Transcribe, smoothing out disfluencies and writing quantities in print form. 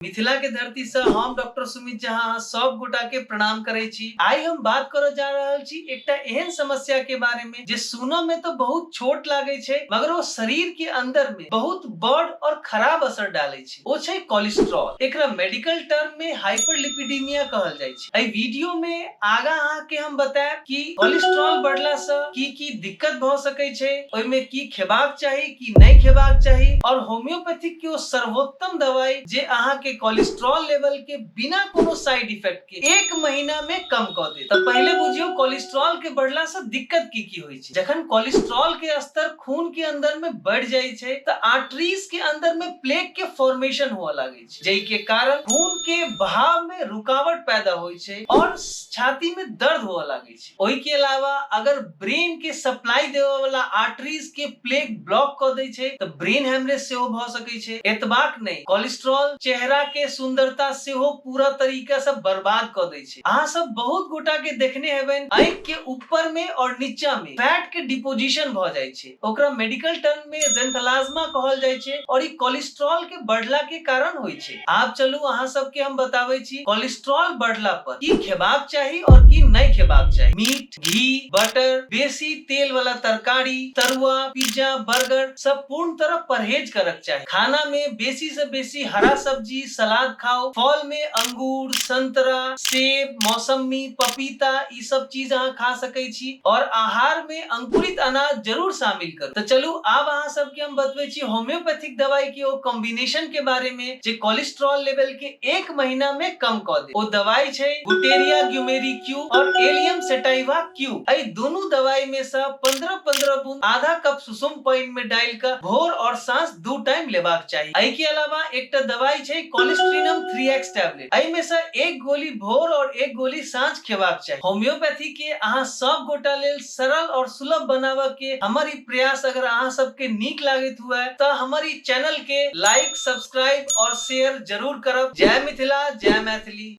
मिथिला के धरती से हम डॉक्टर सुमित झा सब गोटा के प्रणाम करे छी। आई हम बात करे जा रहल छी एकटा एहन समस्या के बारे में जे सुनो में तो बहुत छोट लागे छे मगर वो शरीर के अंदर में बहुत बड़ और खराब असर डाले छे। वो छे कोलेस्ट्रॉल। एकरा मेडिकल टर्म में हाइपरलिपिडीमिया कहल जाय छे। एई वीडियो में आगा अहाँ के हम बताएब कि कोलेस्ट्रॉल बढ़ला से की दिक्कत भ सकै छे, ओय में की खेबाक चाही की नहीं खेबाक चाही और होम्योपैथिक के वो सर्वोत्तम दवाई जे अहाँ के कोलेस्ट्रॉल लेवल के बिना कोनो साइड इफेक्ट के 1 महीना में कम कर दे। तो पहले बुझियो कोलेस्ट्रॉल के बढ़ला से दिक्कत की होय छे। जखन कोलेस्ट्रॉल के स्तर खून के अंदर में बढ़ जाय छे त आर्टरीज के अंदर में प्लेक के फॉर्मेशन हुआ लागे छे, जेई के कारण खून के बहाव में रुकावट पैदा होय छे और छाती में दर्द हुआ लागे छे। ओई के अलावा अगर ब्रेन के सप्लाई देवे वाला आर्टरीज के प्लेक ब्लॉक कर दे छे त ब्रेन हेमरेज सेहो भ सकै छे। एतबाक नहीं, कोलेस्ट्रॉल चेहरा के सुंदरता से हो पूरा तरीका से बर्बाद कर दे छे। अहाँ सब बहुत गोटा के देखने हेबेन आंख के ऊपर में और नीचा में फैट के डिपोजिशन भ जाय छे। ओकरा मेडिकल टर्म में ज़ेंथैलाज़मा कहल जाय छे और ई कोलेस्ट्रॉल के बढ़ला के कारण होय छे। आप चलू अहाँ सब के हम बताबै छी कोलेस्ट्रॉल बढ़ला पर की खेबाक चाही और की नहीं खेबाक चाही। मीट, घी, बटर, बेसी तेल वाला तरकारी, तरुआ, पिज्जा, बर्गर सब पूर्ण तरह परहेज करक चाही। खाना में बेसी से बेसी हरा सब्जी, सलाद खाओ। फल में अंगूर, संतरा, सेब, मौसमी, पपीता ई सब चीज अहाँ खा सकै छी और आहार में अंकुरित अनाज जरूर शामिल करू। तो चलू अब अहाँ सब के हम बतबै छी होम्योपैथिक दवाई के वो कॉम्बिनेशन के बारे में जे कोलेस्ट्रॉल लेवल के 1 महीना में कम कर दे। वो दवाई छे गुटेरिया ग्यूमेरी क्यू और एलियम सेटाइवा क्यू। एई दोनों दवाई में से 15-15 बूंद आधा कप सुसुम पानी में डाल कर भोर और सांझ 2 टाइम लेबाक चाहिए। एई के अलावा एकटा दवाई छे कोलेस्ट्रिनम 3x टैबलेट। एई में से 1 गोली भोर और 1 गोली सांझ खेबाक चाहिए। होम्योपैथी के अहाँ सब गोटा लेल सरल और सुलभ बनावा के हमर ई प्रयास अगर अहाँ सब के नीक लागत हुआ तो हमर ई चैनल के लाइक, सब्सक्राइब और शेयर जरूर करब। जय मिथिला, जय मैथिली।